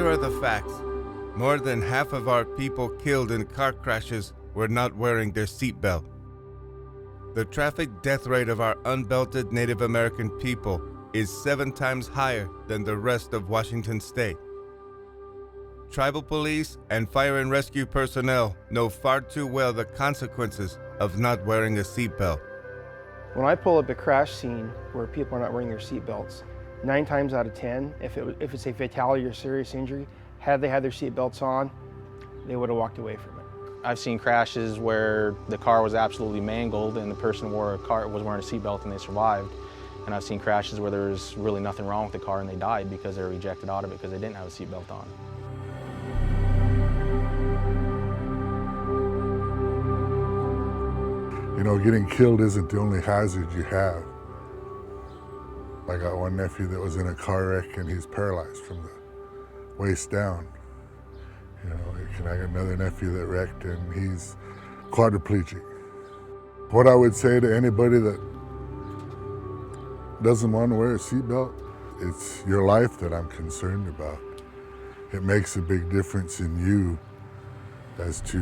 Here are the facts. More than half of our people killed in car crashes were not wearing their seatbelt. The traffic death rate of our unbelted Native American people is 7 times higher than the rest of Washington state. Tribal police and fire and rescue personnel know far too well the consequences of not wearing a seatbelt. When I pull up a crash scene where people are not wearing their seatbelts, 9 times out of 10, if it's a fatality or serious injury, had they had their seatbelts on, they would have walked away from it. I've seen crashes where the car was absolutely mangled and the person was wearing a seatbelt and they survived. And I've seen crashes where there's really nothing wrong with the car and they died because they were ejected out of it because they didn't have a seatbelt on. You know, getting killed isn't the only hazard you have. I got one nephew that was in a car wreck and he's paralyzed from the waist down. You know, I got another nephew that wrecked and he's quadriplegic. What I would say to anybody that doesn't want to wear a seatbelt, it's your life that I'm concerned about. It makes a big difference in you as to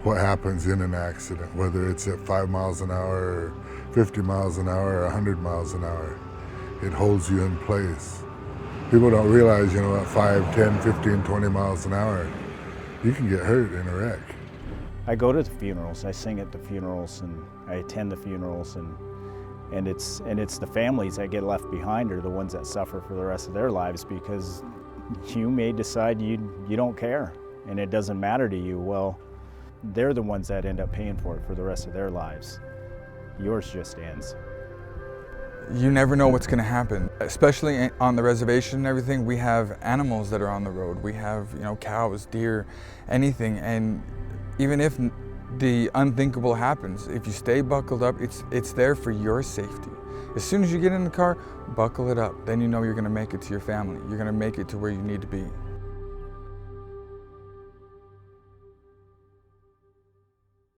what happens in an accident, whether it's at 5 miles an hour or 50 miles an hour or 100 miles an hour. It holds you in place. People don't realize, you know, at 5, 10, 15, 20 miles an hour, you can get hurt in a wreck. I go to the funerals, I sing at the funerals, and I attend the funerals, and it's the families that get left behind are the ones that suffer for the rest of their lives because you may decide you don't care and it doesn't matter to you. Well, they're the ones that end up paying for it for the rest of their lives. Yours just ends. You never know what's going to happen, especially on the reservation and everything. We have animals that are on the road. We have, you know, cows, deer, anything. And even if the unthinkable happens, if you stay buckled up, it's there for your safety. As soon as you get in the car, buckle it up. Then you know you're going to make it to your family. You're going to make it to where you need to be.